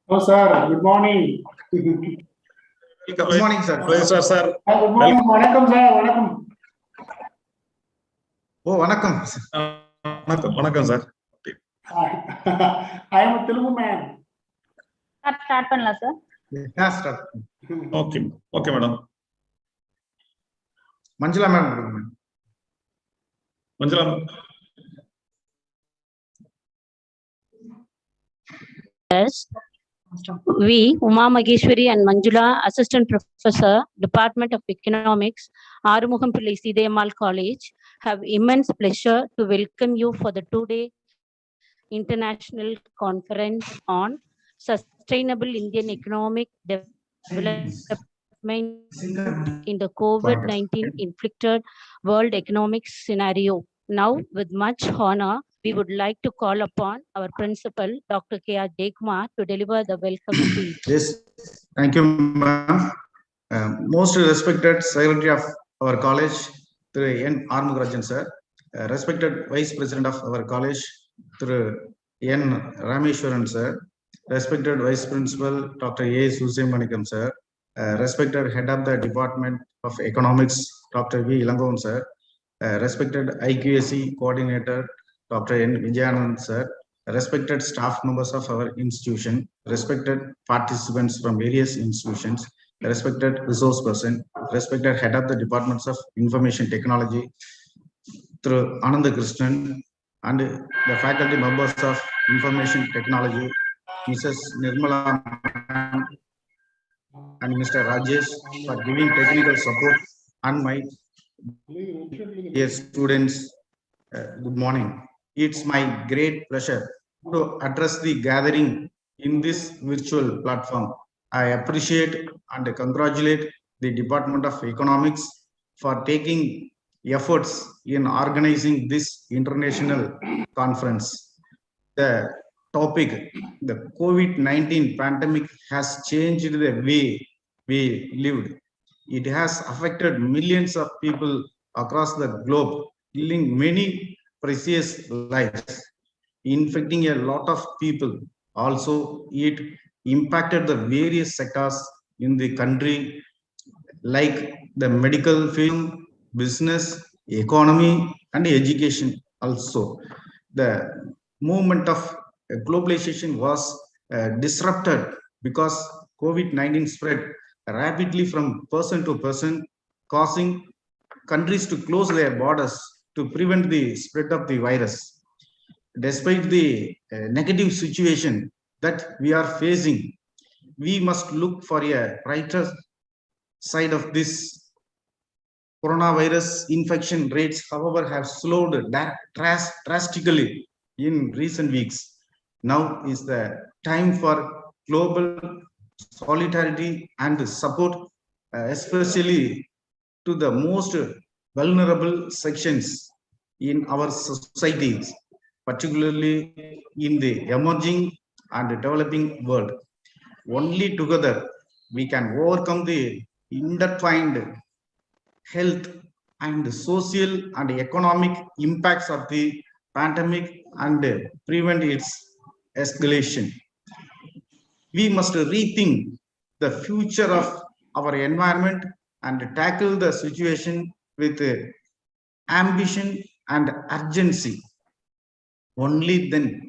Hello, sir. Good morning. Good morning, sir. Sir. Good morning. Vanakkam, sir. Vanakkam. Oh, vanakkam. Vanakkam, sir. I am a Telugu man. Start பண்ணலாம் sir. Yeah, start. Okay, madam. Manjula madam. Manjula. Yes. We, Uma Mageshwari and Manjula, Assistant Professor, Department of Economics, Arumugam Pillai, Seethai Ammal College, have immense pleasure to welcome you for the two-day international conference on sustainable Indian economic development in the COVID-19 inflicted world economic scenario. Now, with much honor, we would like to call upon our principal, Dr. K.R. Dekumar, to deliver the welcome speech. Yes, thank you, ma'am. Most respected Secretary of our college, Through N. Arumugam, sir. Respected Vice President of our college, Through N. Rameshwaran, sir. Respected Vice Principal, Dr. A. Susemanikam, sir. Respected Head of the Department of Economics, Dr. V. Ilangovan, sir. Respected IQAC Coordinator, Dr. N. Vijayanand, sir. Respected staff members of our institution, respected participants from various institutions, respected resource person, respected head of the departments of information technology through Ananda Krishnan, and the faculty members of information technology, Mrs. Nirmala and Mr. Rajesh, for giving technical support, and my dear students, good morning. It's my great pleasure to address the gathering in this virtual platform. I appreciate and congratulate the Department of Economics for taking efforts in organizing this international conference. The topic, the COVID-19 pandemic, has changed the way we lived. It has affected millions of people across the globe, killing many precious lives, infecting a lot of people. Also, it impacted the various sectors in the country, like the medical field, business, economy, and education. Also, the movement of globalization was disrupted because COVID-19 spread rapidly from person to person, causing countries to close their borders to prevent the spread of the virus. Despite the negative situation that we are facing, we must look for a brighter side of this. Coronavirus infection rates, however, have slowed drastically in recent weeks. Now is the time for global solidarity and support, especially to the most vulnerable sections in our societies, particularly in the emerging and developing world. Only together we can overcome the intertwined health and social and economic impacts of the pandemic and prevent its escalation. We must rethink the future of our environment and tackle the situation with ambition and urgency. Only then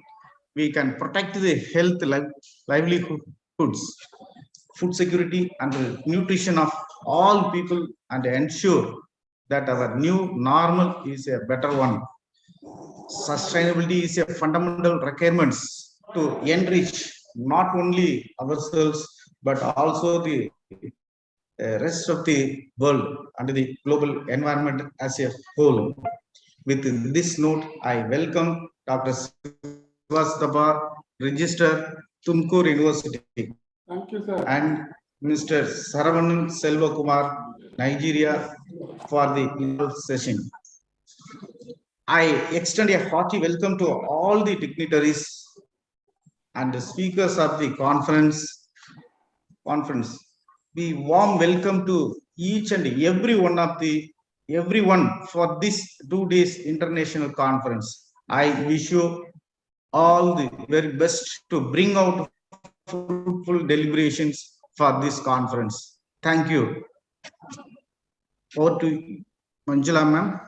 we can protect the health, livelihoods, food security, and nutrition of all people, and ensure that our new normal is a better one. Sustainability is a fundamental requirement to enrich not only ourselves but also the rest of the world and the global environment as a whole. With this note, I welcome Dr. Srivastava, Register, Tumkur University. Thank you, sir. And Mr. Saravanan Selva Kumar, Nigeria, for the session. I extend a hearty welcome to all the dignitaries and the speakers of the conference. We warm welcome to each and everyone for this 2 days international conference. I wish you all the very best to bring out fruitful deliberations for this conference. Thank you. Over to Manjula ma'am.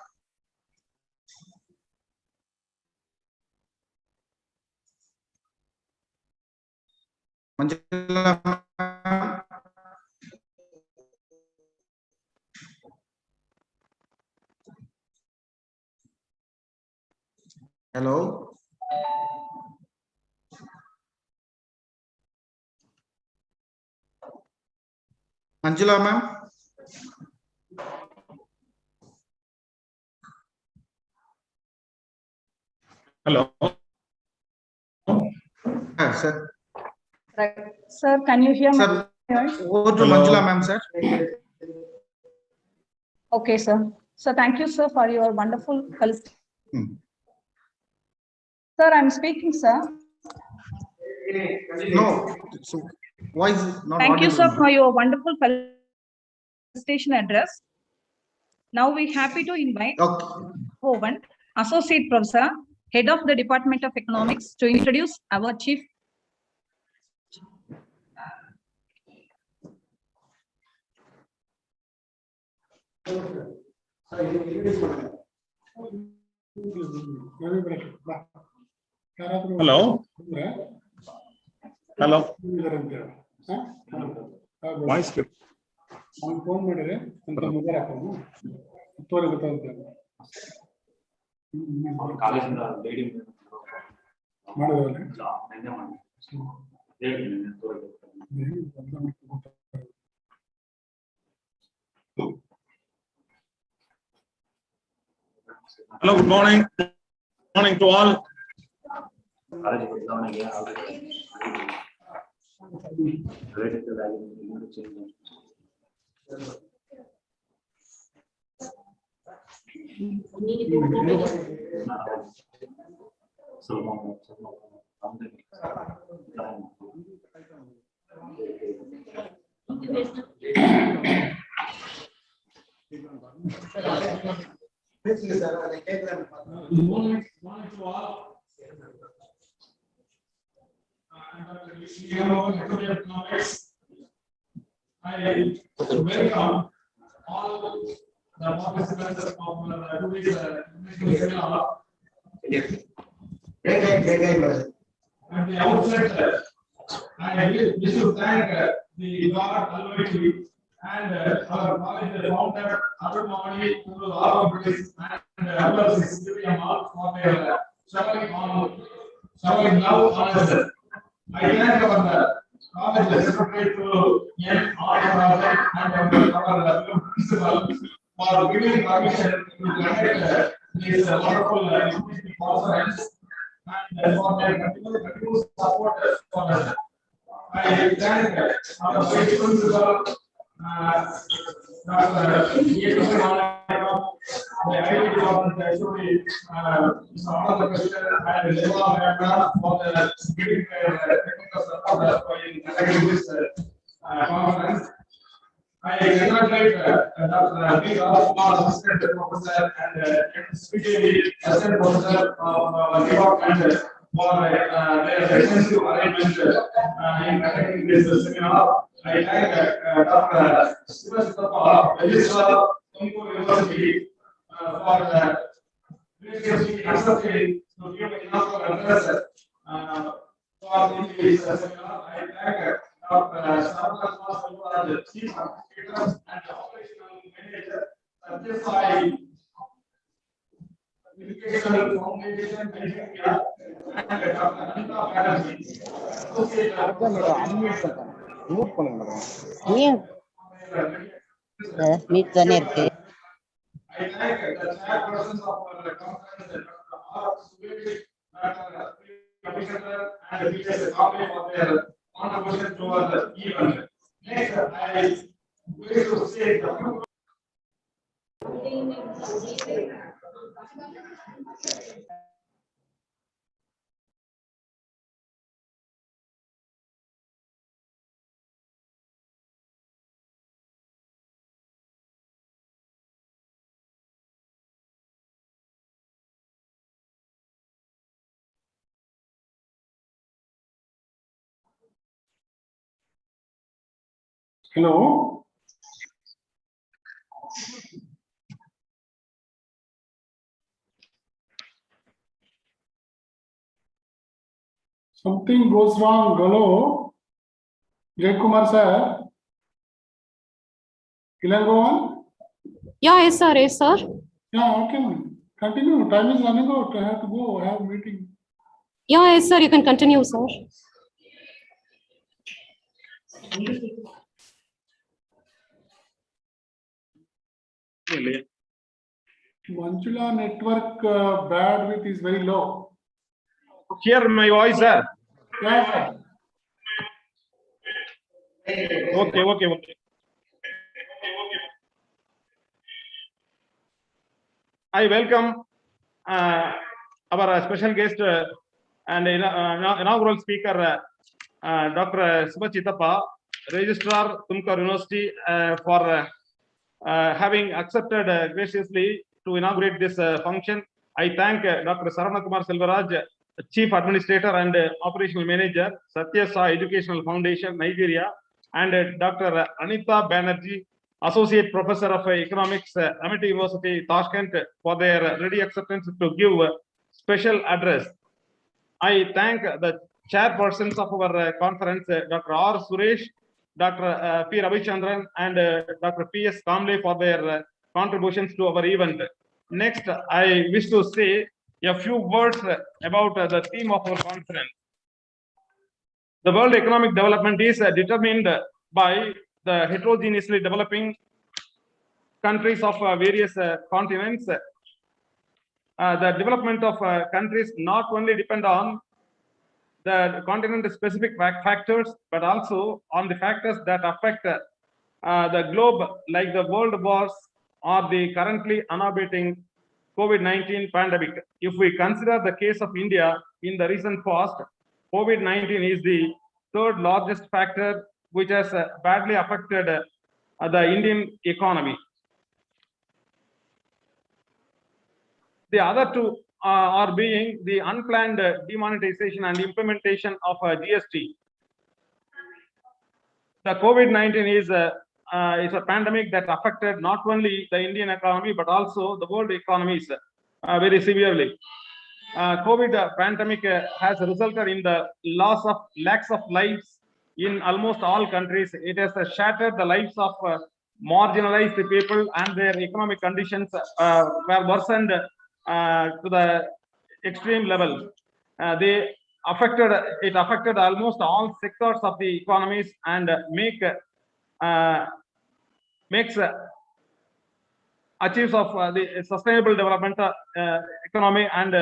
Manjula ma'am. Hello. Manjula ma'am. Hello. Sir. Right. Sir, can you hear me? Sir, over to Hello. Manjula ma'am, sir. Okay, sir. So thank you, sir, for your wonderful Hmm. Sir, I'm speaking, sir. No, so why is it not Thank you, audible, sir, ma'am? for your wonderful felicitation address. Now we're happy to invite Okay. Owen, Associate Professor, Head of the Department of Economics, to introduce our Chief. Hello. Hello. Voice. Phone ಮಾಡಿದ್ರೆ ಅಂತ mobile ಹಾಕೋದು ತೋರಿ ಗೊತ್ತಾಗುತ್ತೆ Hello, good morning. Good morning to all. I welcome all the participants of today's seminar. At the outset, I wish to thank the God Almighty and our college founder Arumugam to the and Ammal for their showing love on us. I thank our college secretary to N. R. and our principal for giving permission to conduct this wonderful conference and for their continuous support for us. I thank our vice principal, Dr. the IT department actually all the questions and Leva for the giving technical support in conducting this conference. I congratulate Dr. B. Rajkumar, Assistant Professor, and especially Assistant Professor of Department for their extensive arrangement in conducting this seminar. I thank Dr. Sivasthapa, Registrar of Tumkur University, for graciously accepting to give enough address for this seminar. I thank Dr. Sarvakar, the Chief Administrator and Operational Manager, Seethai Educational Foundation, Nigeria, and Dr. Anita Banerjee, Associate meet தானே இருக்கு. I thank the chairpersons of the conference, Dr. R. Subedi, Dr. Commissioner, and P.S. Kavle for their contribution toward the event. Next, I wish to say the Hello. Something goes wrong. Hello. Jay Kumar sir. Can I go on? Yeah, yes, sir. Yes, sir. Yeah, okay. Continue. Time is running out. I have to go. I have a meeting. Yeah, yes, sir. You can continue, sir. Manjula network bandwidth is very low. Hear my voice, sir. Yeah, sir. Okay. I welcome our special guest and inaugural speaker, Dr. Subhachitappa, Registrar, Tumkur University, for having accepted graciously to inaugurate this function. I thank Dr. Saravana Kumar Selvaraj, Chief Administrator and Operational Manager, Satya Sai Educational Foundation, Nigeria, and Dr. Anita Banerjee, Associate Professor of Economics, Amity University, Tashkent, for their ready acceptance to give special address. I thank the chairpersons of our conference, Dr. R. Suresh, Dr. P. Ravichandran, and Dr. P. S. Kamble for their contributions to our event. Next, I wish to say a few words about the theme of our conference. The world economic development is determined by the heterogeneously developing countries of various continents. The development of countries not only depend on the continent-specific factors, but also on the factors that affect the globe, like the world wars or the currently unabating COVID-19 pandemic. If we consider the case of India in the recent past, COVID-19 is the third largest factor which has badly affected the Indian economy. The other two are being the unplanned demonetization and implementation of GST. The COVID-19 is a pandemic that affected not only the Indian economy, but also the world economies very severely. COVID pandemic has resulted in the loss of lakhs of lives in almost all countries. It has shattered the lives of marginalized people, and their economic conditions were worsened to the extreme level. It affected almost all sectors of the economies and achieves of the sustainable development economy and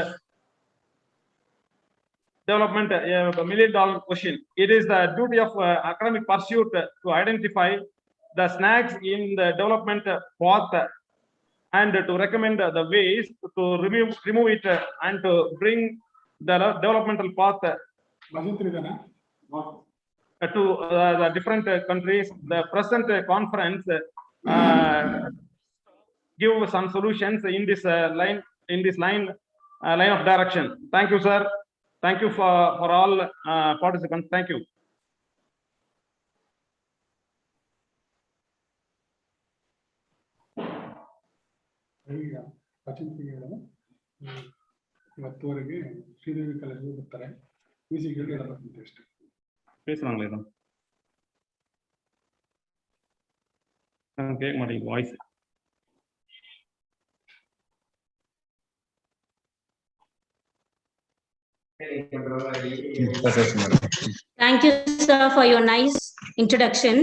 development a million-dollar question. It is the duty of academic pursuit to identify the snags in the development path and to recommend the ways to remove it and to bring the developmental path to the different countries. The present conference give some solutions in this line of direction. Thank you, sir. Thank you for all participants. Thank you. ಇವತ್ತುವರೆಗೆ Sridevi ಕಾಲೇಜ್ಗೆ ಬರ್ತಾರೆ ಮ್ಯೂಸಿಕ್ಗೆ ಎಲ್ಲ ಬರ್ತಂತೆ ಅಷ್ಟೇ பேசுறாங்களே தான் கேட்க மாட்டேங்குது voice. Thank you, sir, for your nice introduction.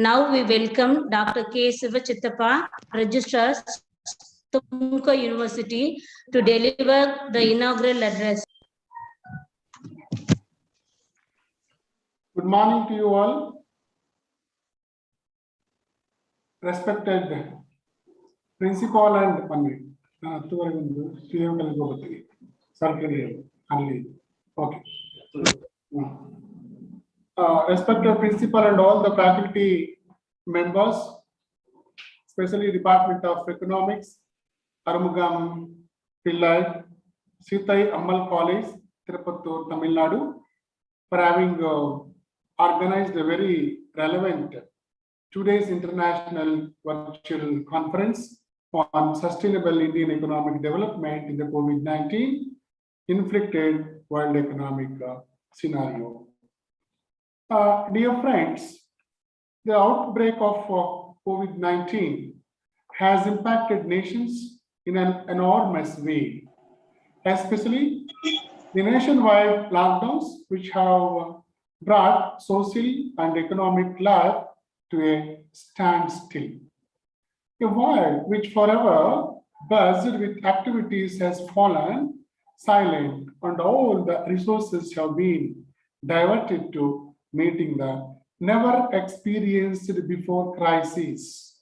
Now we welcome Dr. K. Subhachitappa, Registrar, Tumkur University, to deliver the inaugural address. Good morning to you all. Respected principal and Pandit. ಹತ್ತುವರೆಗೆ ಒಂದು ಶ್ರೀದೇವಿ ಕಾಲೇಜ್ಗೆ ಹೋಗ್ತೀನಿ ಸರ್ಕಾರಿ ಅಲ್ಲಿ okay. Respected principal and all the faculty members, especially Department of Economics, Arumugam, Pillai, Seethai, Ammal College, Tirupattur, Tamil Nadu, for having organized a very relevant today's international virtual conference on sustainable Indian economic development in the COVID-19 inflicted world economic scenario. Dear friends, the outbreak of COVID-19 has impacted nations in an enormous way, especially the nationwide lockdowns, which have brought social and economic life to a standstill. A world which forever buzzed with activities has fallen silent, and all the resources have been diverted to meeting the never experienced before crisis.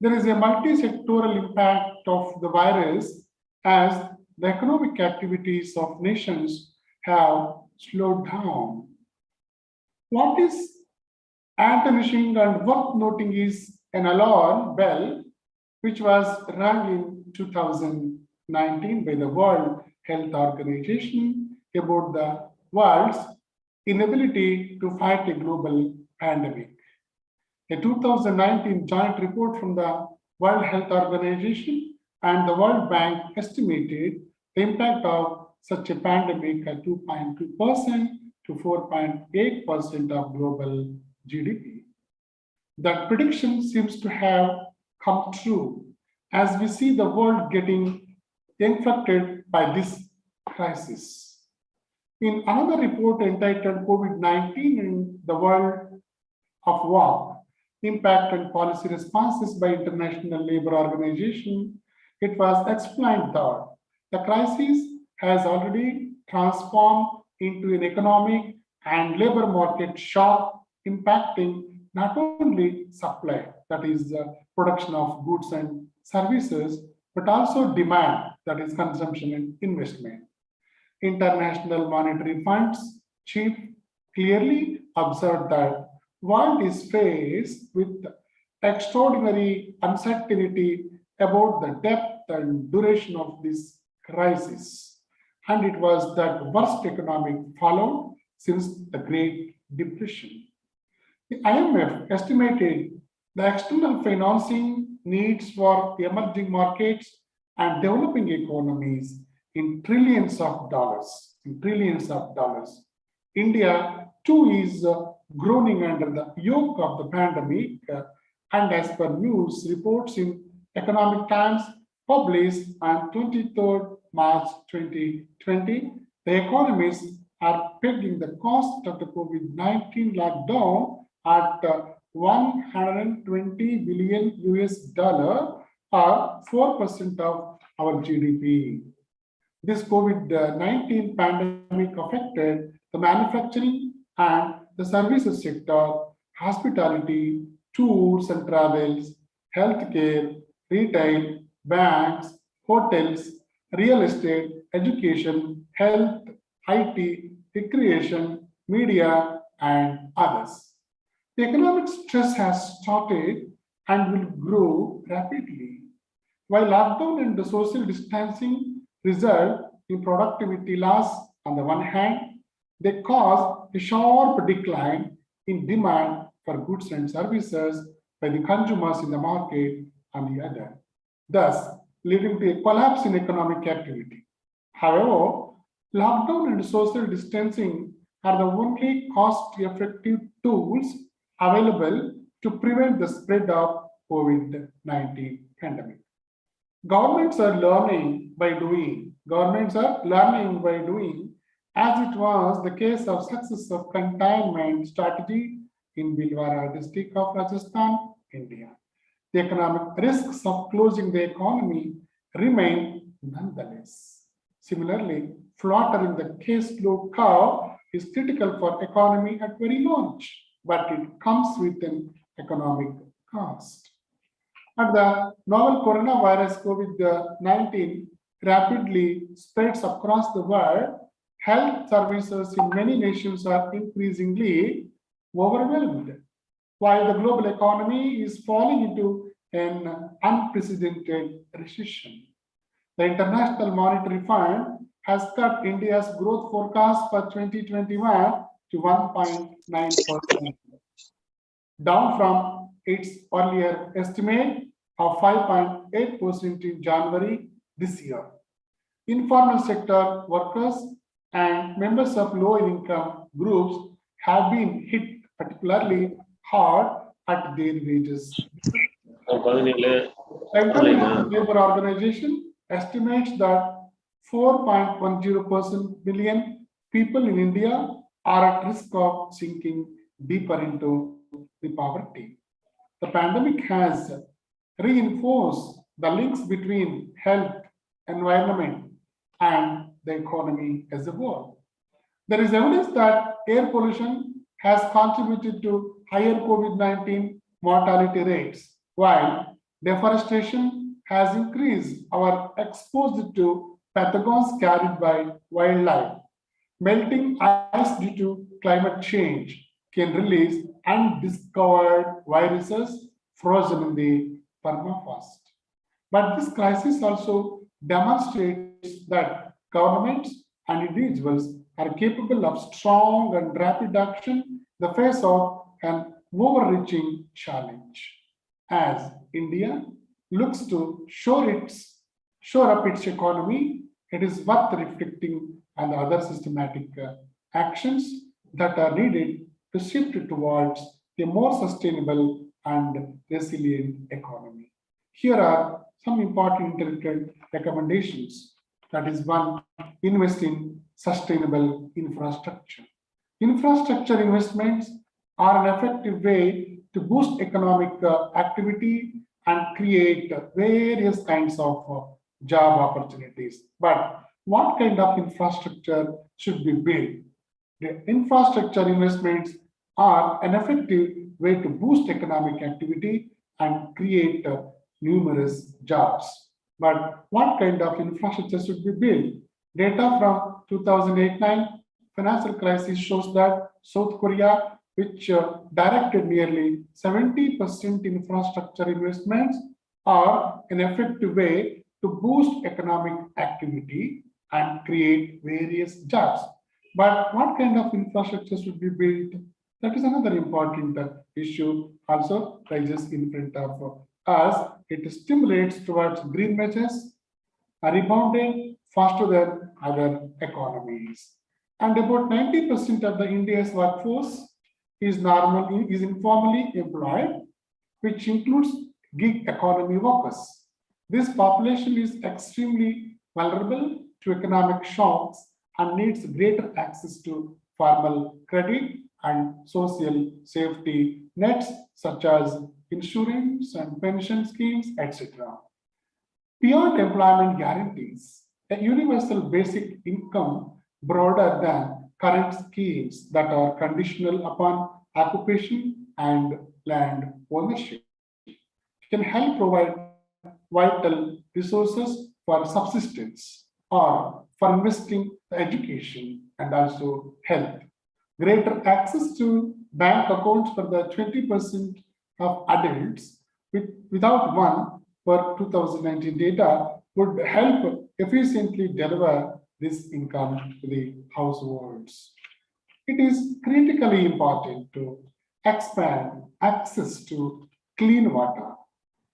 There is a multi-sectoral impact of the virus as the economic activities of nations have slowed down. What is astonishing and worth noting is an alarm bell which was rung in 2019 by the World Health Organization about the world's inability to fight a global pandemic. A 2019 joint report from the World Health Organization and the World Bank estimated the impact of such a pandemic at 2.2% to 4.8% of global GDP. That prediction seems to have come true as we see the world getting infected by this crisis. In another report entitled COVID-19 in the World of Work, Impact and Policy Responses by International Labour Organization, it was explained that the crisis has already transformed into an economic and labor market shock impacting not only supply, that is the production of goods and services, but also demand, that is consumption and investment. International Monetary Fund's chief clearly observed that world is faced with extraordinary uncertainty about the depth and duration of this crisis. And it was that worst economic fallout since the Great Depression. The IMF estimated the external financing needs for emerging markets and developing economies in trillions of dollars. India too is groaning under the yoke of the pandemic, and as per news reports in Economic Times published on 23rd March 2020, the economists are pegging the cost of the COVID-19 lockdown at $120 billion or 4% of our GDP. This COVID-19 pandemic affected the manufacturing and the services sector, hospitality, tours and travels, healthcare, retail, banks, hotels, real estate, education, health, IT, recreation, media, and others. The economic stress has started and will grow rapidly. While lockdown and the social distancing result in productivity loss on the one hand, they cause a sharp decline in demand for goods and services by the consumers in the market on the other, thus leading to a collapse in economic activity. However, lockdown and social distancing are the only cost-effective tools available to prevent the spread of COVID-19 pandemic. Governments are learning by doing, as it was the case of success of containment strategy in Bhilwara district of Rajasthan, India. The economic risks of closing the economy remain nonetheless. Similarly, flattering the case load curve is critical for economy at very launch, but it comes with an economic cost. And the novel coronavirus COVID-19 rapidly spreads across the world. Health services in many nations are increasingly overwhelmed, while the global economy is falling into an unprecedented recession. The International Monetary Fund has cut India's growth forecast for 2021 to 1.9%. down from its earlier estimate of 5.8% in January this year. Informal sector workers and members of low-income groups have been hit particularly hard at their wages. The International Labour Organization estimates that 4.10% million people in India are at risk of sinking deeper into the poverty. The pandemic has reinforced the links between health, environment, and the economy as a whole. There is evidence that air pollution has contributed to higher COVID-19 mortality rates, while deforestation has increased our exposure to pathogens carried by wildlife. Melting ice due to climate change can release undiscovered viruses frozen in the permafrost. But this crisis also demonstrates that governments and individuals are capable of strong and rapid action in the face of an overreaching challenge. As India looks to shore up its economy, it is worth reflecting on the other systematic actions that are needed to shift towards a more sustainable and resilient economy. Here are some important interrelated recommendations. That is one, invest in sustainable infrastructure. Infrastructure investments are an effective way to boost economic activity and create various kinds of job opportunities. But what kind of infrastructure should be built? The infrastructure investments are an effective way to boost economic activity and create numerous jobs. But what kind of infrastructure should be built? Data from 2008-9 financial crisis shows that South Korea, which directed nearly 70% infrastructure investments, are an effective way to boost economic activity and create various jobs. But what kind of infrastructure should be built? That is another important issue also rises in front of us. It stimulates towards green measures, rebounding faster than other economies. And about 90% of the India's workforce is informally employed, which includes gig economy workers. This population is extremely vulnerable to economic shocks and needs greater access to formal credit and social safety nets such as insurance and pension schemes, etc. Beyond employment guarantees, a universal basic income broader than current schemes that are conditional upon occupation and land ownership can help provide vital resources for subsistence or for investing in education and also health. Greater access to bank accounts for the 20% of adults without one for 2019 data would help efficiently deliver this income to the households. It is critically important to expand access to clean water,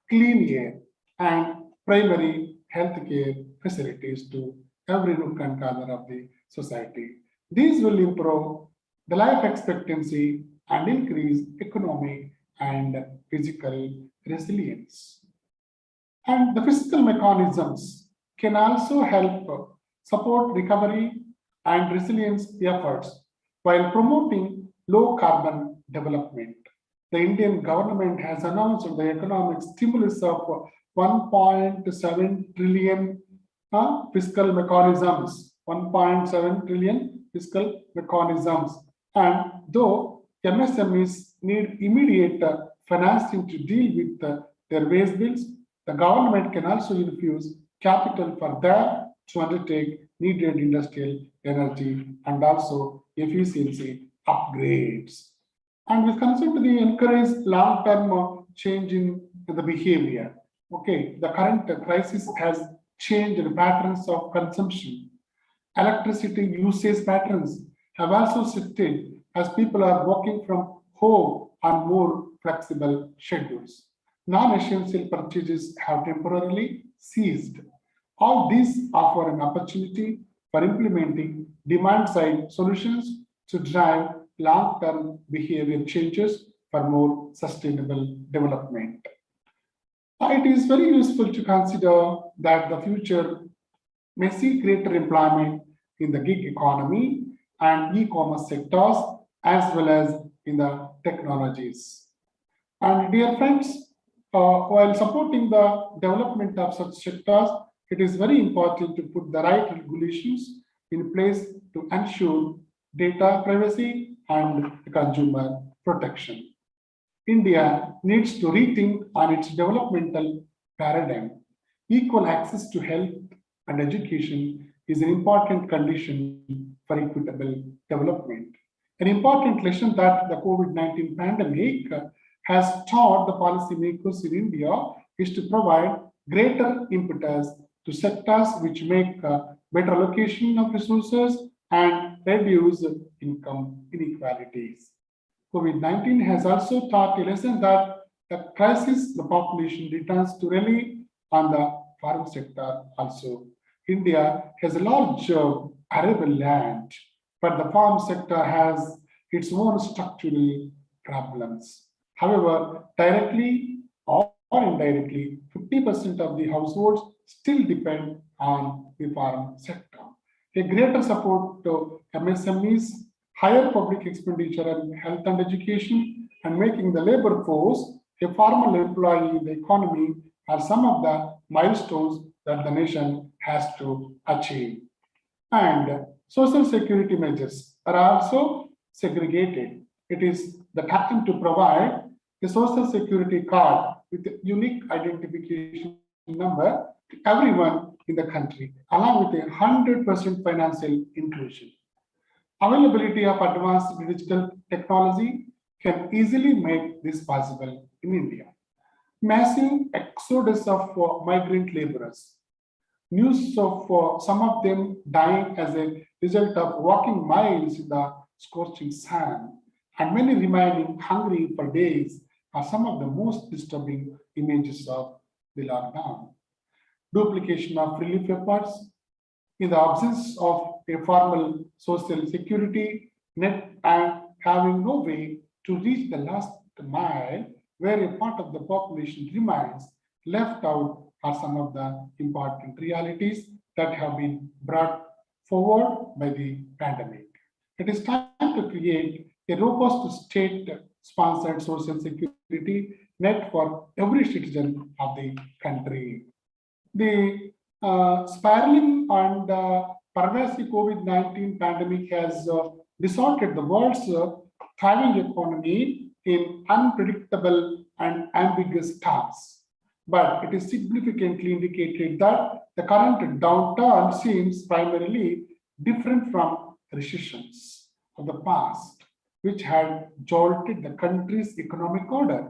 clean air, and primary healthcare facilities to every nook and corner of the society. These will improve the life expectancy and increase economic and physical resilience. And the fiscal mechanisms can also help support recovery and resilience efforts while promoting low carbon development. The Indian government has announced the economic stimulus of 1.7 trillion fiscal mechanisms, 1.7 trillion fiscal mechanisms. And though MSMEs need immediate financing to deal with their waste bills, the government can also infuse capital for them to undertake needed industrial energy and also efficiency upgrades. And with concern to the encourage long-term change in the behavior. Okay, the current crisis has changed the patterns of consumption. Electricity usage patterns have also shifted as people are working from home on more flexible schedules. Non-essential purchases have temporarily ceased. All these offer an opportunity for implementing demand-side solutions to drive long-term behavior changes for more sustainable development. It is very useful to consider that the future may see greater employment in the gig economy and e-commerce sectors, as well as in the technologies. And dear friends, while supporting the development of such sectors, it is very important to put the right regulations in place to ensure data privacy and consumer protection. India needs to rethink on its developmental paradigm. Equal access to health and education is an important condition for equitable development. An important lesson that the COVID-19 pandemic has taught the policymakers in India is to provide greater impetus to sectors which make better allocation of resources and reduce income inequalities. COVID-19 has also taught a lesson that the crisis the population returns to rely on the farm sector also. India has a large arable land, but the farm sector has its own structural problems. However, directly or indirectly, 50% of the households still depend on the farm sector. A greater support to MSMEs, higher public expenditure on health and education, and making the labor force a formal employee in the economy are some of the milestones that the nation has to achieve. And social security measures are also segregated. It is the time to provide a social security card with a unique identification number to everyone in the country, along with 100% financial inclusion. Availability of advanced digital technology can easily make this possible in India. Massive exodus of migrant laborers. News of some of them dying as a result of walking miles in the scorching sun, and many remaining hungry for days are some of the most disturbing images of the lockdown. Duplication of relief efforts in the absence of a formal social security net and having no way to reach the last mile where a part of the population remains left out are some of the important realities that have been brought forward by the pandemic. It is time to create a robust state-sponsored social security net for every citizen of the country. The spiraling and pervasive COVID-19 pandemic has distorted the world's thriving economy in unpredictable and ambiguous terms. But it is significantly indicated that the current downturn seems primarily different from recessions of the past, which had jolted the country's economic order,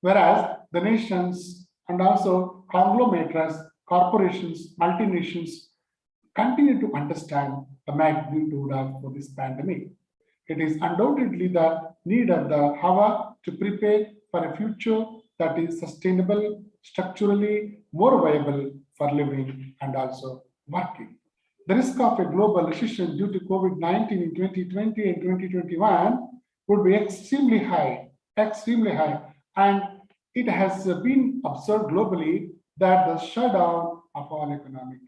whereas the nations and also conglomerates, corporations, multinations continue to understand the magnitude of this pandemic. It is undoubtedly the need of the hour to prepare for a future that is sustainable, structurally more viable for living and also working. The risk of a global recession due to COVID-19 in 2020 and 2021 would be extremely high, and it has been observed globally that the shutdown of all economic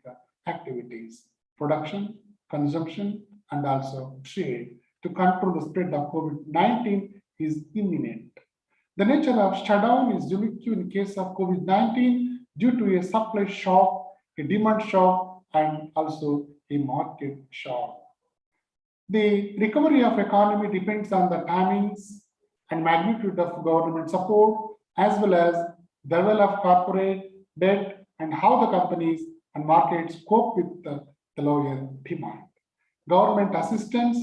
activities, production, consumption, and also trade to control the spread of COVID-19 is imminent. The nature of shutdown is unique in case of COVID-19 due to a supply shock, a demand shock, and also a market shock. The recovery of economy depends on the timings and magnitude of government support, as well as the level of corporate debt and how the companies and markets cope with the lower demand. Government assistance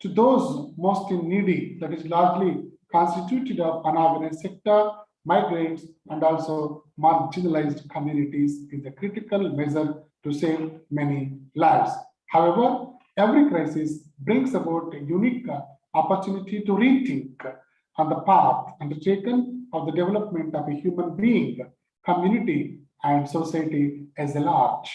to those most in needy, that is largely constituted of unorganized sector, migrants, and also marginalized communities is a critical measure to save many lives. However, every crisis brings about a unique opportunity to rethink on the path undertaken of the development of a human being, community, and society as a large.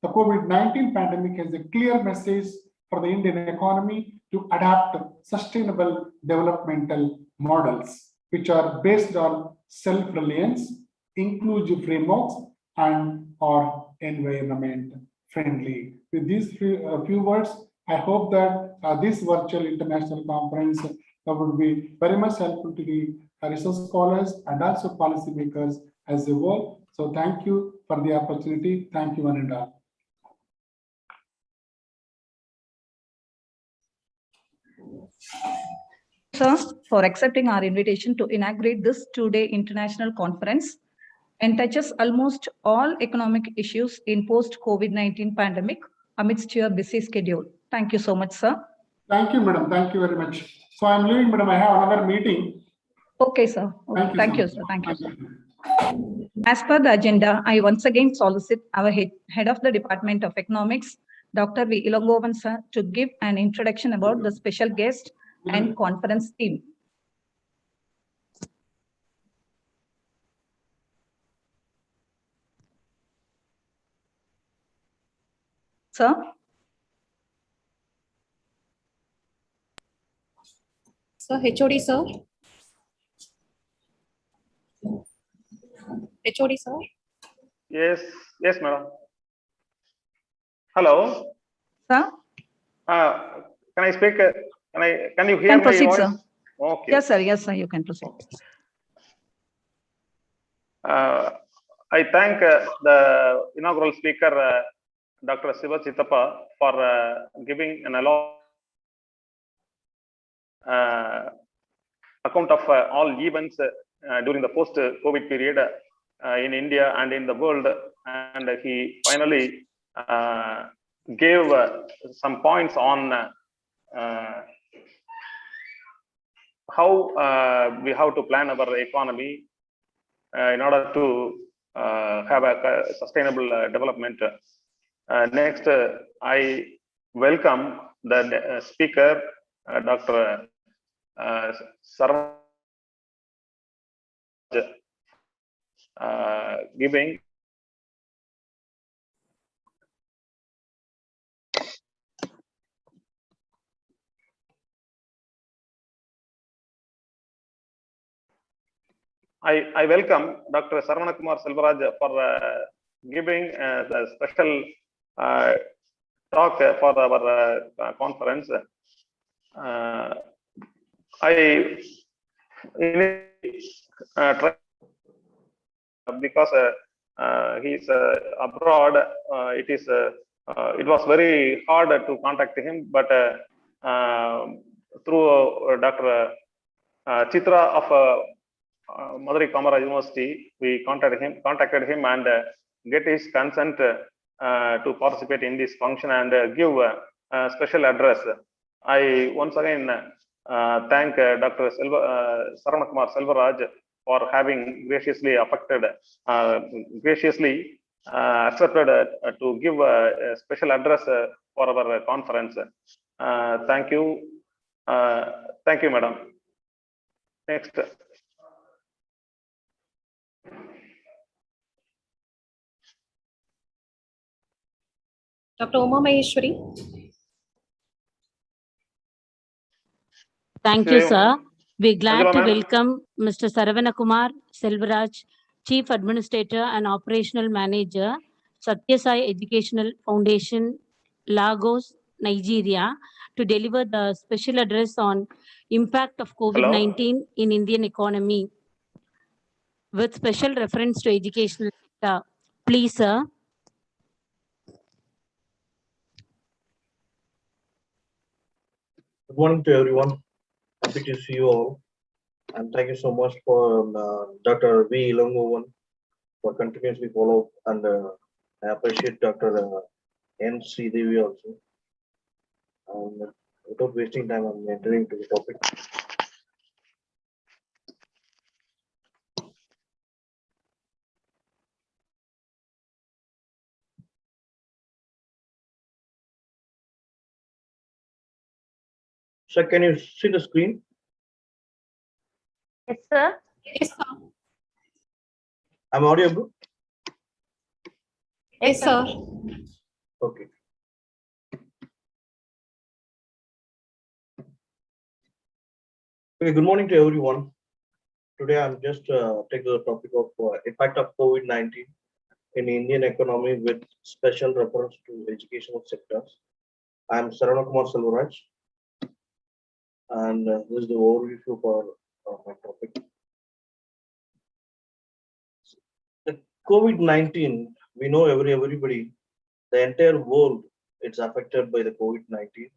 The COVID-19 pandemic has a clear message for the Indian economy to adapt sustainable developmental models, which are based on self-reliance, inclusive frameworks, and are environment friendly. With these few words, I hope that this virtual international conference would be very much helpful to the research scholars and also policymakers as a whole. So thank you for the opportunity. Thank you, one and all. Sir, for accepting our invitation to inaugurate this two-day international conference and touches almost all economic issues in post-COVID-19 pandemic amidst your busy schedule. Thank you so much, sir. Thank you, madam. Thank you very much. So I'm leaving, madam. I have another meeting. Okay, sir. Okay. Thank you, so sir. much. Thank you. As per the agenda, I once again solicit our head of the Department of Economics, Dr. V. Ilangovan, sir, to give an introduction about the special guest and conference theme. Sir? Sir, HOD, sir. HOD, sir. Yes, yes, madam. Hello. Sir? Can I speak? Can you hear Can my proceed, voice? sir. Okay. Yes, sir. Yes, sir. You can proceed. I thank the inaugural speaker, Dr. Siva Chitappa, for giving an account of all events during the post-COVID period in India and in the world. And he finally gave some points on how we have to plan our economy in order to have a sustainable development. Next, I welcome the speaker, Dr. Sarvaj, giving I welcome Dr. Sarvanakumar Selvaraj for giving the special talk for our conference. Because he's abroad, it was very hard to contact him, but through Dr. Chitra of Madurai Kamara University, we contacted him and get his consent to participate in this function and give a special address. I once again thank Dr. Sarvanakumar Selvaraj for having graciously accepted to give a special address for our conference. Thank you. Thank you, madam. Next. Dr. Uma Maheshwari. Thank you, sir. We're glad to ma'am. welcome Mr. Saravanakumar Selvaraj, Chief Administrator and Operational Manager, Satyasai Educational Foundation, Lagos, Nigeria, to deliver the special address on impact of COVID-19 in Indian economy with special reference to educational sector. Please, sir. Good morning to everyone. Happy to see you all. And thank you so much for Dr. V. Ilangovan for continuously follow. And I appreciate Dr. N. Devi also. And without wasting time, I'm entering to the topic. So can you see the screen? Yes, sir. Yes, sir. I'm audible? Yes, sir. Okay. Okay, good morning to everyone. Today I'm just taking the topic of impact of COVID-19 in Indian economy with special reference to educational sectors. I'm Kumar Selvaraj, and this is the overview for my topic. The COVID-19, we know everybody, the entire world is affected by the COVID-19.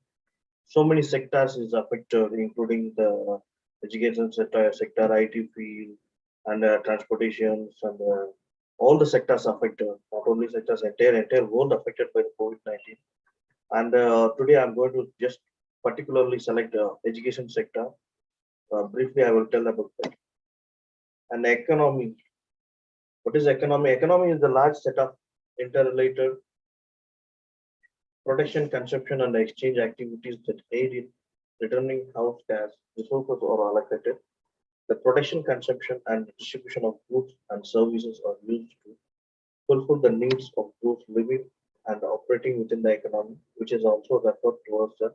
So many sectors is affected, including the education sector, IT field, and transportations, and all the sectors affected. Not only sectors, entire world affected by the COVID-19. And today I'm going to just particularly select education sector. Briefly, I will tell about that. And economy. What is economy? Economy is the large set of interrelated production, consumption, and exchange activities that aid in returning house cash resources are allocated. The production, consumption, and distribution of goods and services are used to fulfill the needs of those living and operating within the economy, which is also referred to as the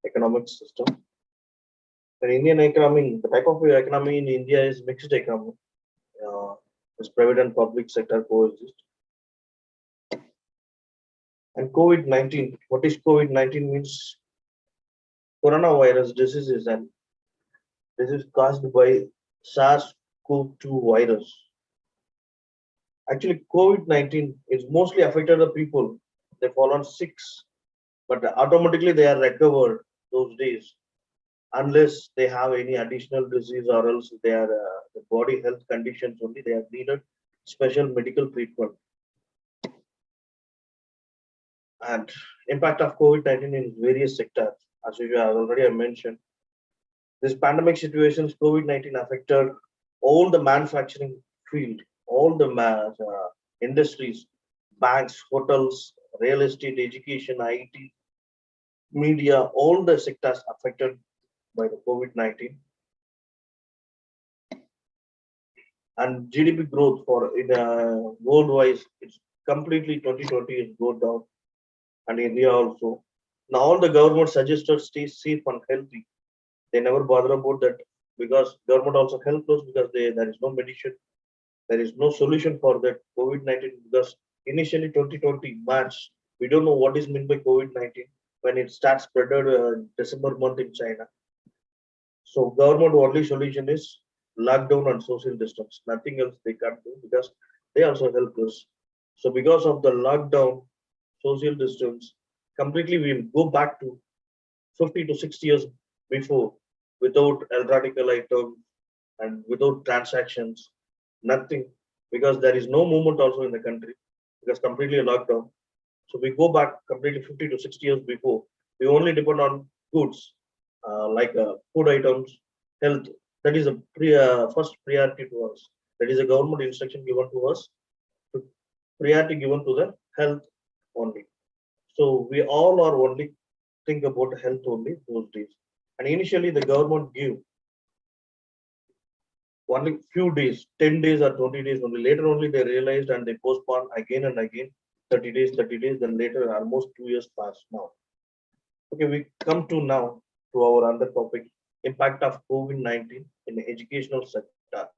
economic system. The Indian economy, the type of economy in India is mixed economy. As private and public sector coexist. And COVID-19, what is COVID-19 means? Coronavirus disease, and this is caused by SARS-CoV-2 virus. Actually, COVID-19 is mostly affected the people. They fall on sick, but automatically they are recovered those days, unless they have any additional disease or else they are the body health conditions only they have needed special medical treatment. And impact of COVID-19 in various sectors, as usual, as already I mentioned. This pandemic situations, COVID-19 affected all the manufacturing field, all the industries, banks, hotels, real estate, education, IT, media, all the sectors affected by the COVID-19. And GDP growth for in worldwide, it's completely 2020 is go down, and India also. Now all the government suggested stay safe and healthy. They never bother about that because government also helped us because there is no medicine, there is no solution for that COVID-19 because initially 2020 March, we don't know what is meant by COVID-19 when it starts spreaded December month in China. So government only solution is lockdown and social distance. Nothing else they can't do because they also help us. So because of the lockdown, social distance, completely we will go back to 50 to 60 years before without electronic items and without transactions, nothing, because there is no movement also in the country because completely lockdown. So we go back completely 50 to 60 years before. We only depend on goods like food items, health. That is a first priority to us. That is a government instruction given to us. To priority given to the health only. So we all are only think about health only those days. And initially the government give only few days, 10 days or 20 days only. Later only they realized and they postponed again and again, 30 days, 30 days, then later almost 2 years passed now. Okay, we come to now to our other topic, impact of COVID-19 in the educational sector.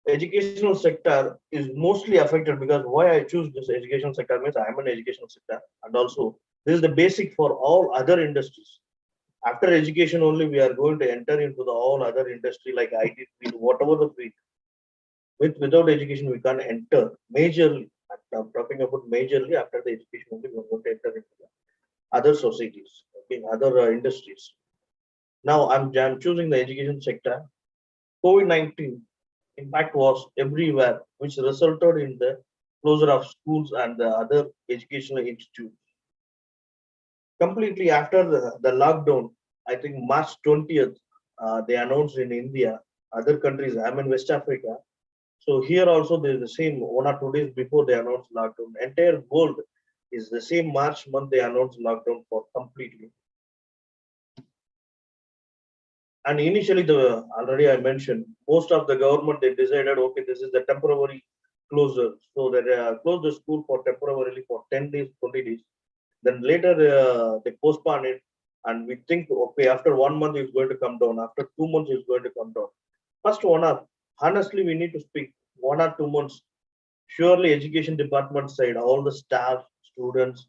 Educational sector is mostly affected because why I choose this educational sector means I am an educational sector, and also this is the basic for all other industries. After education only, we are going to enter into the all other industry like IT field, whatever the field. Without education, we can't enter majorly. I'm talking about majorly after the education only, we are going to enter into the other societies, okay, other industries. Now I'm choosing the education sector. COVID-19 impact was everywhere, which resulted in the closure of schools and the other educational institutes. Completely after the lockdown, I think March 20th, they announced in India, other countries, I'm in West Africa. So here also there is the same 1 or 2 days before they announced lockdown. Entire world is the same March month they announced lockdown for completely. And initially, already I mentioned, most of the government, they decided, okay, this is the temporary closure. So they closed the school for temporarily for 10 days, 20 days. Then later they postpone it. And we think, okay, after 1 month it's going to come down. After 2 months it's going to come down. First 1 hour, honestly, we need to speak 1 or 2 months. Surely education department side, all the staff, students,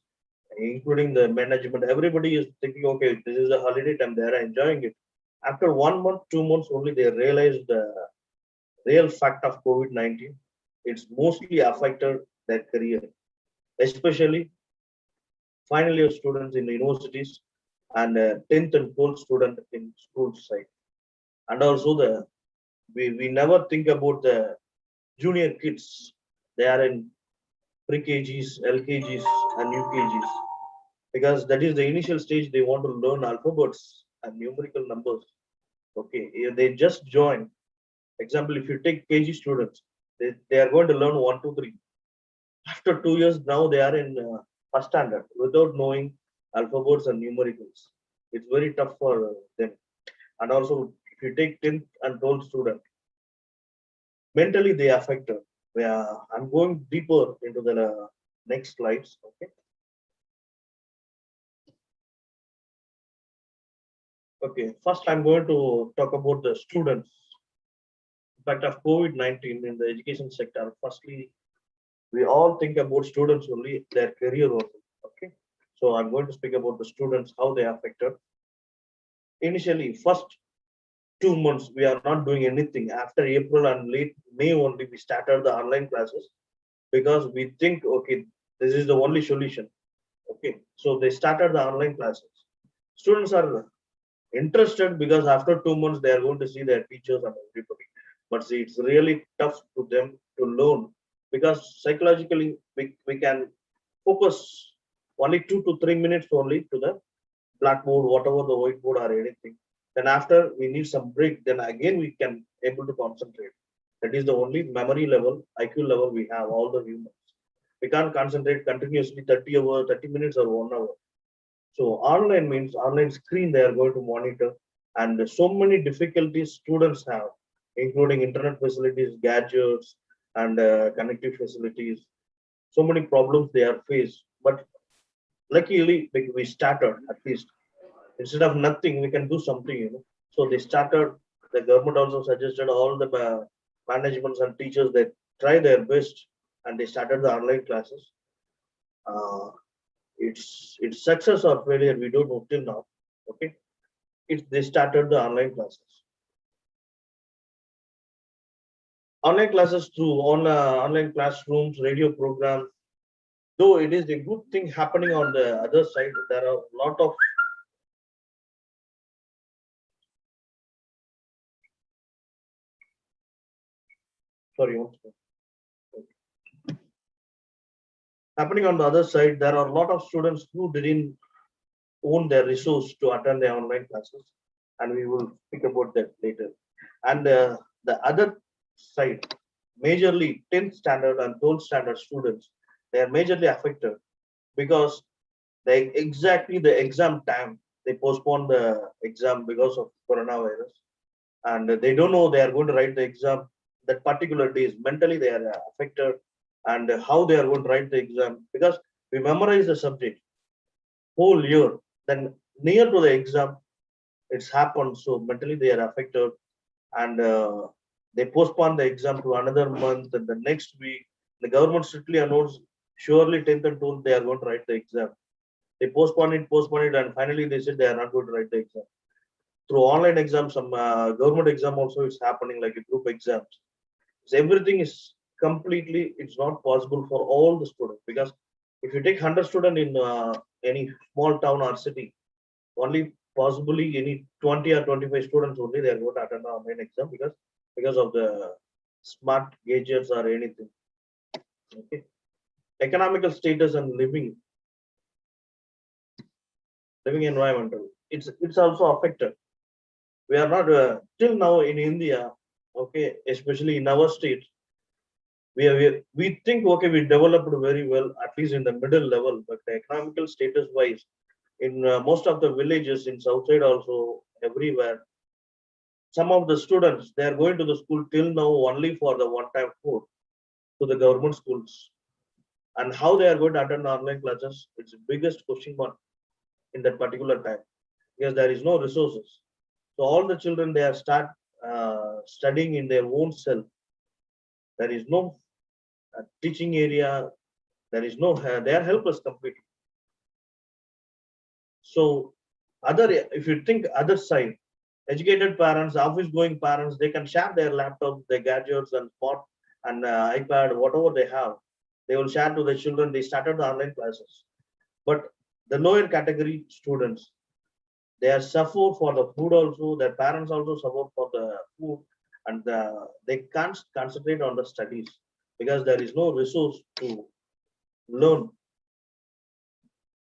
including the management, everybody is thinking, okay, this is a holiday time, they are enjoying it. After 1 month, 2 months only, they realized the real fact of COVID-19. It's mostly affected their career, especially final year students in universities and 10th and 12th student in school side. And also we never think about the junior kids. They are in pre-KGs, LKGs and UKGs, because that is the initial stage they want to learn alphabets and numerical numbers. Okay, if they just join. Example, if you take KG students, they are going to learn 1, 2, 3. After 2 years, now they are in first standard without knowing alphabets and numericals. It's very tough for them. And also, if you take 10th and 12th student, mentally they are affected. I'm going deeper into the next slides. Okay. Okay, first I'm going to talk about the students. Impact of COVID-19 in the education sector. Firstly, we all think about students only, their career only. Okay, so I'm going to speak about the students, how they are affected. Initially, first 2 months, we are not doing anything. After April and late May only, we started the online classes because we think, okay, this is the only solution. Okay, so they started the online classes. Students are interested because after 2 months, they are going to see their teachers and everybody. But see, it's really tough to them to learn because psychologically we can focus only 2 to 3 minutes only to the blackboard, whatever the whiteboard or anything. Then after we need some break, then again we can able to concentrate. That is the only memory level, IQ level we have, all the humans. We can't concentrate continuously 30 hours, 30 minutes or 1 hour. So online means online screen they are going to monitor, and so many difficulties students have, including internet facilities, gadgets, and connective facilities. So many problems they are faced, but luckily we started at least. Instead of nothing, we can do something. So they started. The government also suggested all the managements and teachers that try their best, and they started the online classes. Uh, it's success or failure, we don't know till now. Okay, they started the online classes. Online classes through online classrooms, radio programs. Though it is a good thing happening on the other side, there are a lot of sorry. Happening on the other side, there are a lot of students who didn't own their resource to attend their online classes, and we will speak about that later. And the other side, majorly 10th standard and 12th standard students, they are majorly affected because exactly the exam time, they postpone the exam because of coronavirus, and they don't know they are going to write the exam that particular days. Mentally they are affected, and how they are going to write the exam, because we memorize the subject whole year, then near to the exam it's happened, so mentally they are affected, and they postpone the exam to another month, and the next week the government strictly announced surely 10th and 12th they are going to write the exam. They postpone it, and finally they said they are not going to write the exam. Through online exams, some government exam also is happening, like a group exams. So everything is completely, it's not possible for all the students, because if you take 100 students in any small town or city, only possibly any 20 or 25 students only they are going to attend the online exam because of the smart gadgets or anything. Okay. Economical status and living environmental, it's also affected. We are not till now in India, okay, especially in our state, we think, okay, we developed very well, at least in the middle level, but the economical status wise, in most of the villages in south side also, everywhere, some of the students, they are going to the school till now only for the one-time food to the government schools. And how they are going to attend online classes, it's the biggest question mark in that particular time, because there is no resources. So all the children, they are start studying in their own self. There is no teaching area. There is no, they are helpless completely. So if you think other side, educated parents, office going parents, they can share their laptops, their gadgets and smart and iPad, whatever they have. They will share to the children. They started the online classes. But the lower category students, they are suffer for the food also. Their parents also suffer for the food, and they can't concentrate on the studies because there is no resource to learn.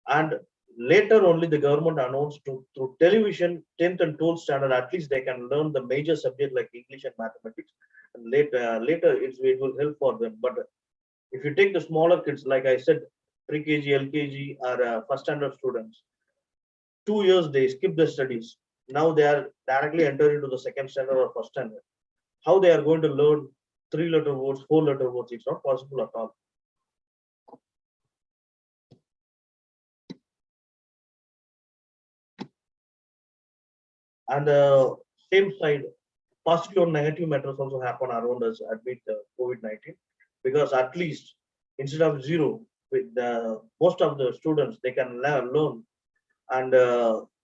And later only the government announced through television, 10th and 12th standard, at least they can learn the major subject like English and mathematics. And later it will help for them. But if you take the smaller kids, like I said, pre-KG, LKG, or first standard students, 2 years they skip the studies. Now they are directly entered into the second standard or first standard. How they are going to learn 3-letter words, 4-letter words? It's not possible at all. And the same side, positive or negative matters also happen around us amid COVID-19, because at least instead of zero, with most of the students, they can learn, and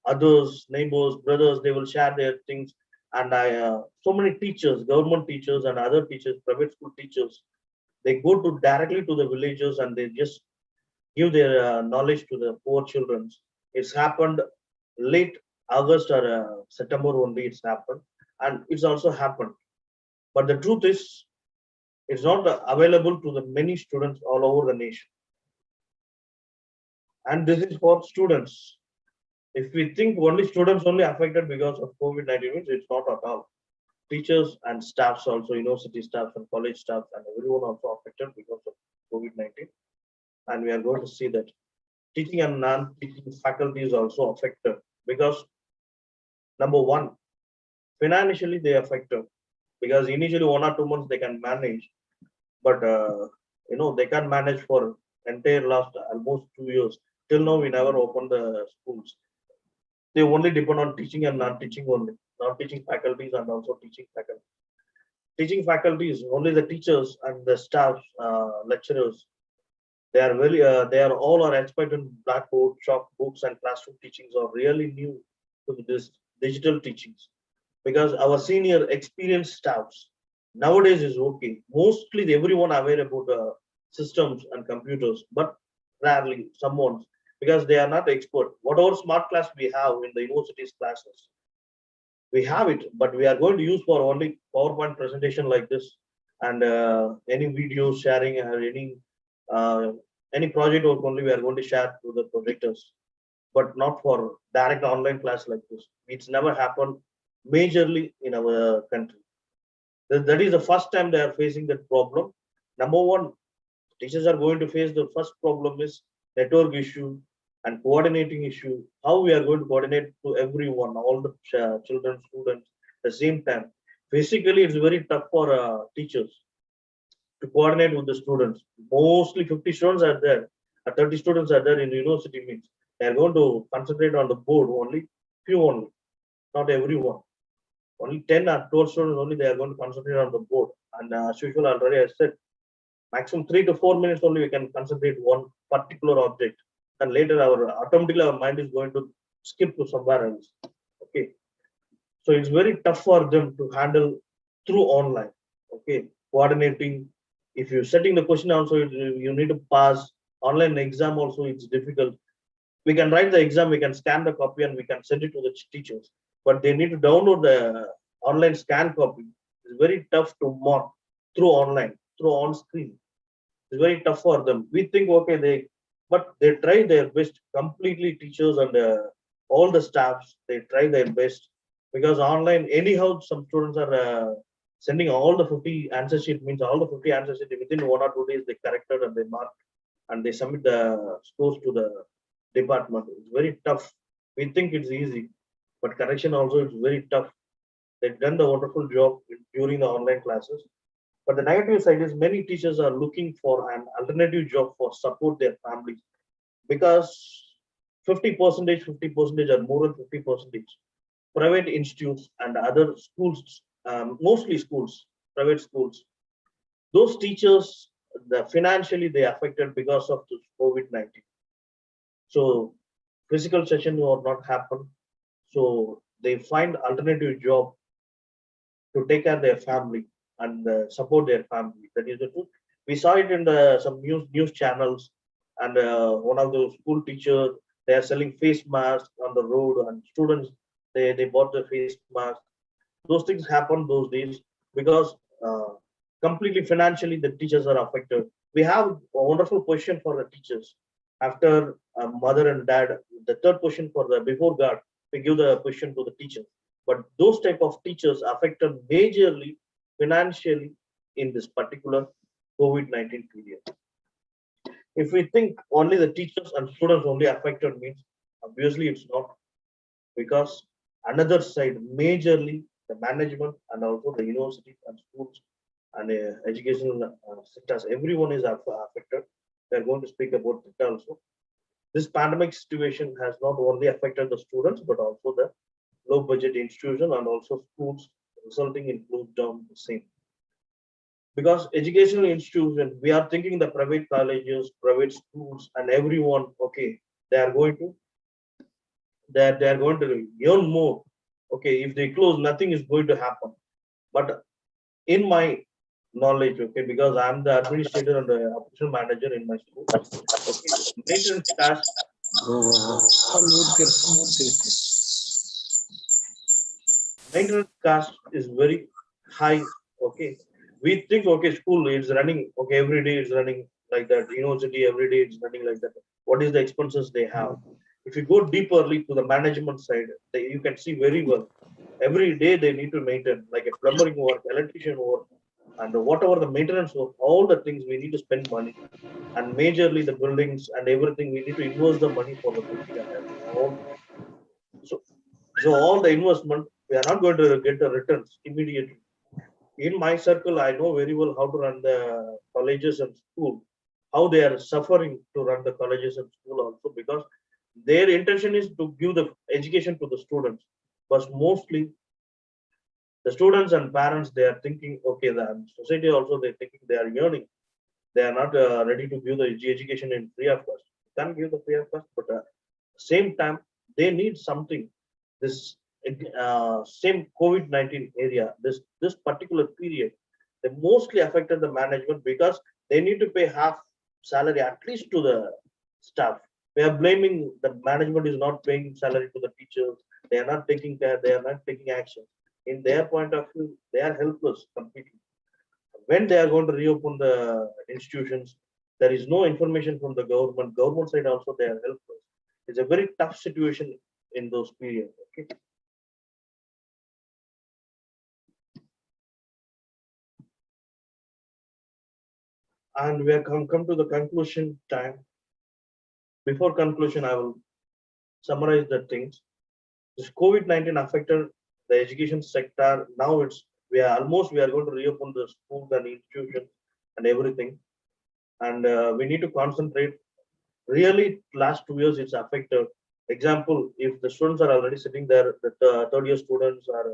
others, neighbors, brothers, they will share their things. And so many teachers, government teachers and other teachers, private school teachers, they go to directly to the villages and they just give their knowledge to the poor children. It's happened late August or September only. It's happened, and it's also happened. But the truth is, it's not available to the many students all over the nation. And this is for students. If we think only students only affected because of COVID-19, it's not at all. Teachers and staffs also, university staffs and college staffs and everyone also affected because of COVID-19. And we are going to see that teaching and non-teaching faculty is also affected because, number one, financially they are affected because initially 1 or 2 months they can manage, but they can't manage for entire last almost 2 years. Till now, we never opened the schools. They only depend on teaching and non-teaching only, non-teaching faculties and also teaching faculty. Teaching faculties, only the teachers and the staff, lecturers, they are all are expert in blackboard, chalk books and classroom teachings are really new to this digital teachings, because our senior experienced staffs nowadays is okay. Mostly everyone aware about systems and computers, but rarely someone, because they are not expert. Whatever smart class we have in the university's classes, we have it, but we are going to use for only PowerPoint presentation like this, and any video sharing or any project work only we are going to share to the projectors, but not for direct online class like this. It's never happened majorly in our country. That is the first time they are facing that problem. Number one, teachers are going to face the first problem is network issue and coordinating issue. How we are going to coordinate to everyone, all the children, students at the same time. Basically, it's very tough for teachers to coordinate with the students. Mostly 50 students are there, 30 students are there in the university means. They are going to concentrate on the board only, few only, not everyone. Only 10 or 12 students only they are going to concentrate on the board. And as usual, already I said, maximum 3 to 4 minutes only we can concentrate one particular object. And later automatically our mind is going to skip to somewhere else. Okay. So it's very tough for them to handle through online. Okay. Coordinating. If you're setting the question also, you need to pass. Online exam also, it's difficult. We can write the exam, we can scan the copy and we can send it to the teachers. But they need to download the online scan copy. It's very tough to mark through online, through on screen. It's very tough for them. We think, okay, but they try their best. Completely teachers and all the staffs, they try their best, because online anyhow some students are sending all the 50 answer sheet, means all the 50 answer sheet within 1 or 2 days they corrected and they mark and they submit the scores to the department. It's very tough. We think it's easy, but correction also is very tough. They've done the wonderful job during the online classes. But the negative side is many teachers are looking for an alternative job for support their families because 50%, 50% or more than 50%, private institutes and other schools, mostly schools, private schools, those teachers, financially they affected because of this COVID-19. So physical session will not happen. So they find alternative job to take care of their family and support their family. That is the truth. We saw it in some news channels, and one of those school teachers, they are selling face masks on the road, and students they bought the face mask. Those things happen those days because completely financially the teachers are affected. We have a wonderful question for the teachers. After mother and dad, the third question for the before God, we give the question to the teachers. But those type of teachers affected majorly financially in this particular COVID-19 period. If we think only the teachers and students only affected means, obviously it's not, because another side majorly the management and also the universities and schools and educational sectors, everyone is affected. We are going to speak about it also. This pandemic situation has not only affected the students but also the low budget institution and also schools, resulting in closed down the same. Because educational institution, we are thinking the private colleges, private schools, and everyone, okay, they are going to earn more. Okay, if they close, nothing is going to happen. But in my knowledge, okay, because I'm the administrator and the operational manager in my school, okay, maintenance task. Maintenance cost is very high. Okay, we think okay, school is running okay every day it's running like that. University every day it's running like that. What is the expenses they have? If you go deeperly to the management side, you can see very well. Every day they need to maintain like a plumbing work, electrician work, and whatever the maintenance work, all the things we need to spend money. And majorly the buildings and everything, we need to invest the money for the building and all. So all the investment, we are not going to get the returns immediately. In my circle, I know very well how to run the colleges and school, how they are suffering to run the colleges and school also, because their intention is to give the education to the students. But mostly the students and parents, they are thinking, okay, the society also, they're thinking they are earning. They are not ready to give the education in free of cost. You can give the free of cost, but same time, they need something. This same COVID-19 area, this particular period, they mostly affected the management because they need to pay half salary at least to the staff. We are blaming the management is not paying salary to the teachers. They are not taking care. They are not taking action. In their point of view, they are helpless completely. When they are going to reopen the institutions, there is no information from the government. Government side also they are helpless. It's a very tough situation in those periods. Okay. And we have come to the conclusion time. Before conclusion, I will summarize the things. This COVID-19 affected the education sector. Now we are going to reopen the schools and institutions and everything. And we need to concentrate. Really, last 2 years it's affected. Example, if the students are already sitting there, the third year students are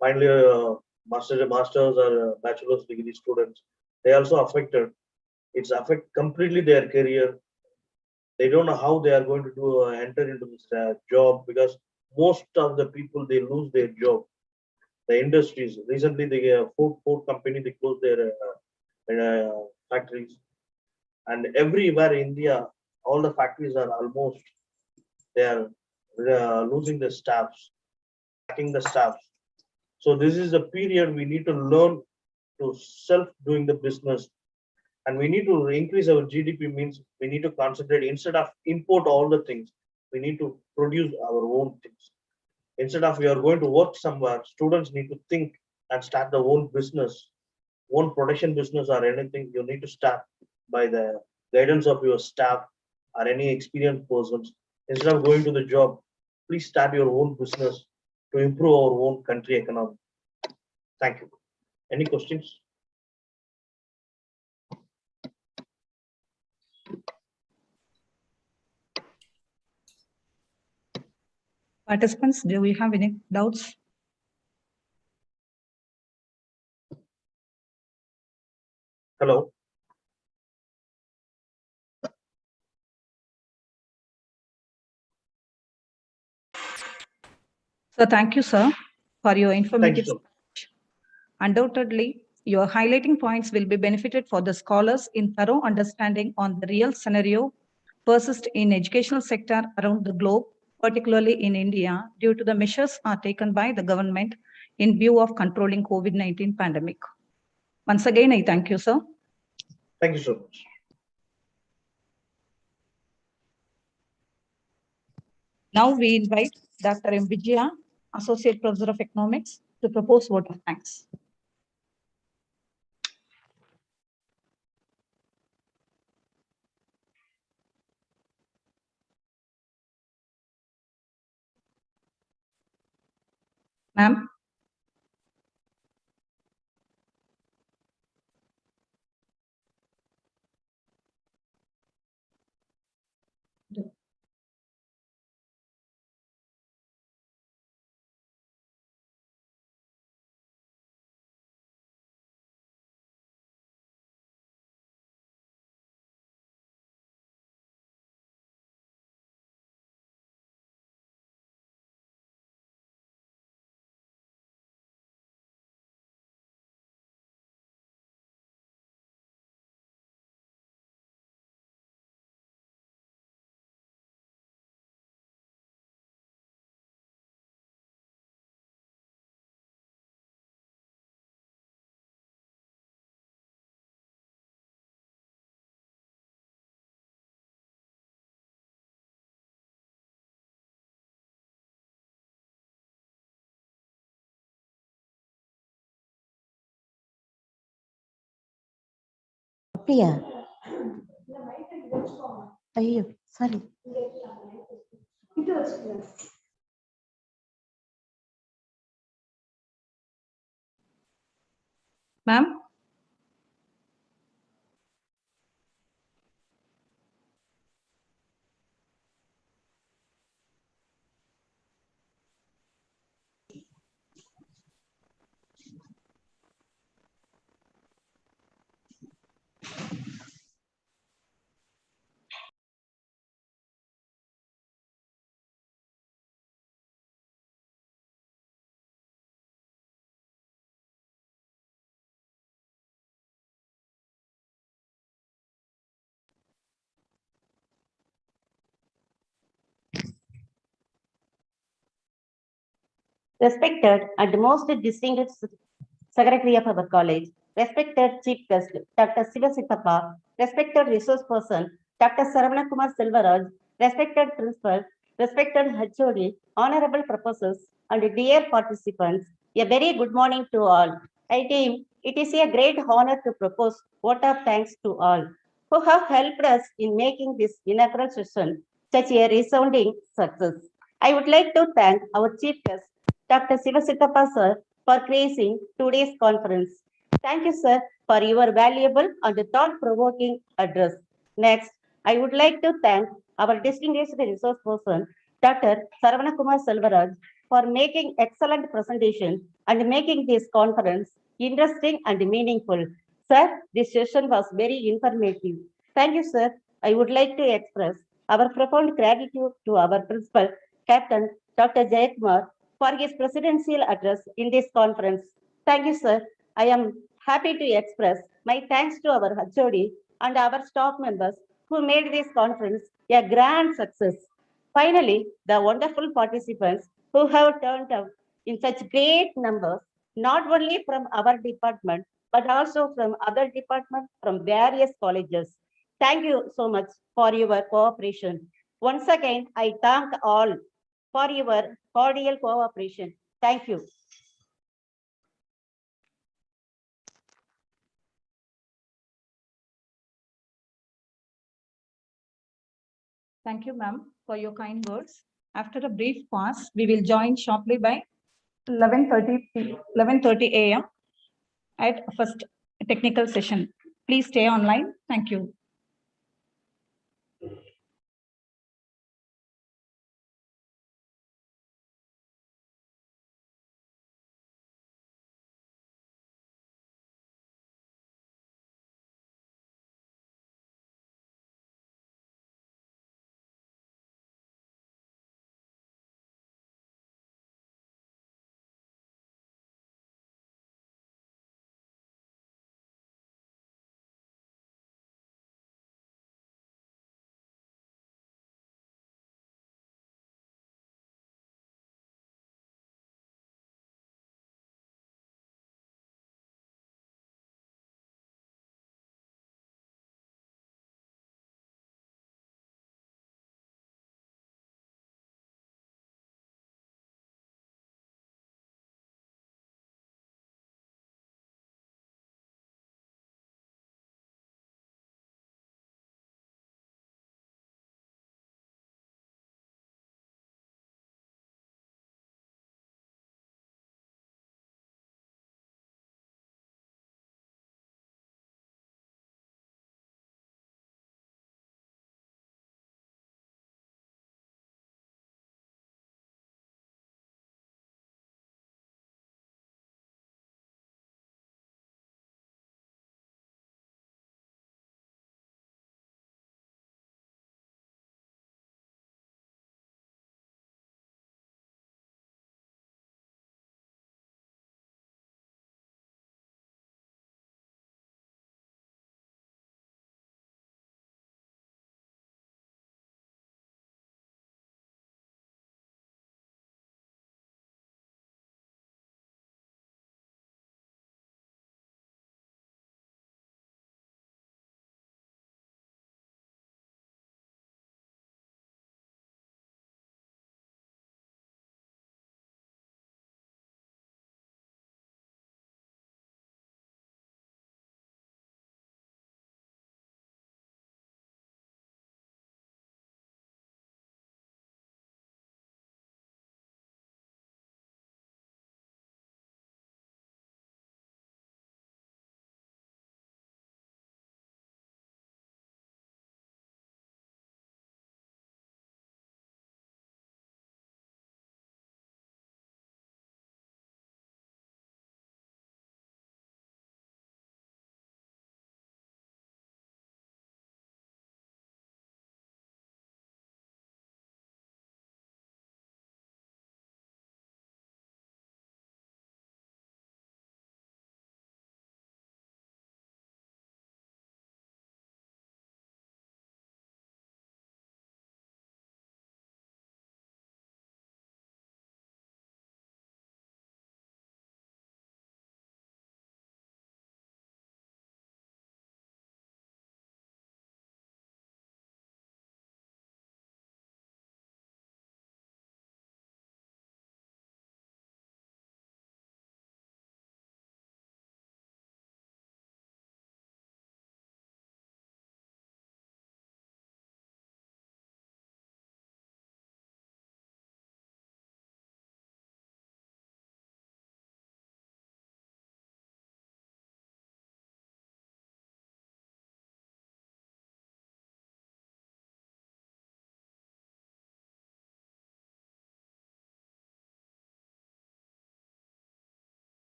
finally masters or bachelor's degree students, they also affected. It's affect completely their career. They don't know how they are going to do enter into this job, because most of the people they lose their job. The industries recently, the Ford company, they closed their factories, and everywhere in India, all the factories are almost they are losing the staffs, lacking the staffs. So this is a period we need to learn to self doing the business, and we need to increase our GDP. Means we need to concentrate instead of import all the things. We need to produce our own things. Instead of we are going to work somewhere, students need to think and start their own business, own production business or anything. You need to start by the guidance of your staff or any experienced persons. Instead of going to the job, please start your own business to improve our own country economy. Thank you. Any questions? Participants, do we have any doubts? Hello. So thank you, sir, for your Thank you, informative sir. speech. Undoubtedly, your highlighting points will be benefited for the scholars in thorough understanding on the real scenario persist in educational sector around the globe, particularly in India, due to the measures are taken by the government in view of controlling COVID-19 pandemic. Once again, I thank you, sir. Thank you so much. Now we invite Dr. M. Vijaya, Associate Professor of Economics, to propose vote of thanks. Ma'am. அப்படியா? ஐயோ, sorry. Ma'am. Respected and most distinguished Secretary of our college, respected Chief Guest, Dr. Sivasittappa, respected resource person, Dr. Saravanakumar Selvaraj, respected Principal, respected HOD, honorable professors, and dear participants, a very good morning to all. I deem it is a great honor to propose vote of thanks to all who have helped us in making this inaugural session such a resounding success. I would like to thank our Chief Guest, Dr. Sivasittappa sir, for gracing today's conference. Thank you, sir, for your valuable and thought-provoking address. Next, I would like to thank our distinguished resource person, Dr. Saravanakumar Selvaraj, for making excellent presentation and making this conference interesting and meaningful. Sir, this session was very informative. Thank you, sir. I would like to express our profound gratitude to our principal, Captain Dr. Jayakumar, for his presidential address in this conference. Thank you, sir. I am happy to express my thanks to our HOD and our staff members who made this conference a grand success. Finally, the wonderful participants who have turned out in such great numbers, not only from our department, but also from other departments from various colleges. Thank you so much for your cooperation. Once again, I thank all for your cordial cooperation. Thank you. Thank you, ma'am, for your kind words. After a brief pause, we will join shortly by 11:30 a.m. at first technical session. Please stay online. Thank you.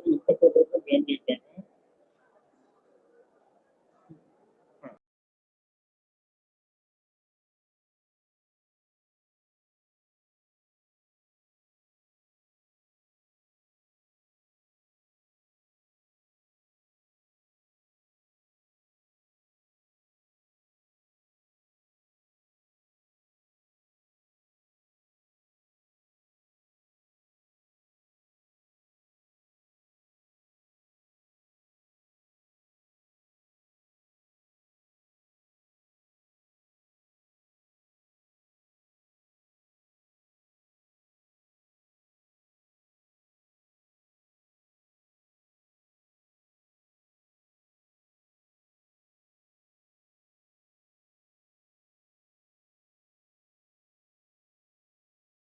Muka foto itu belum di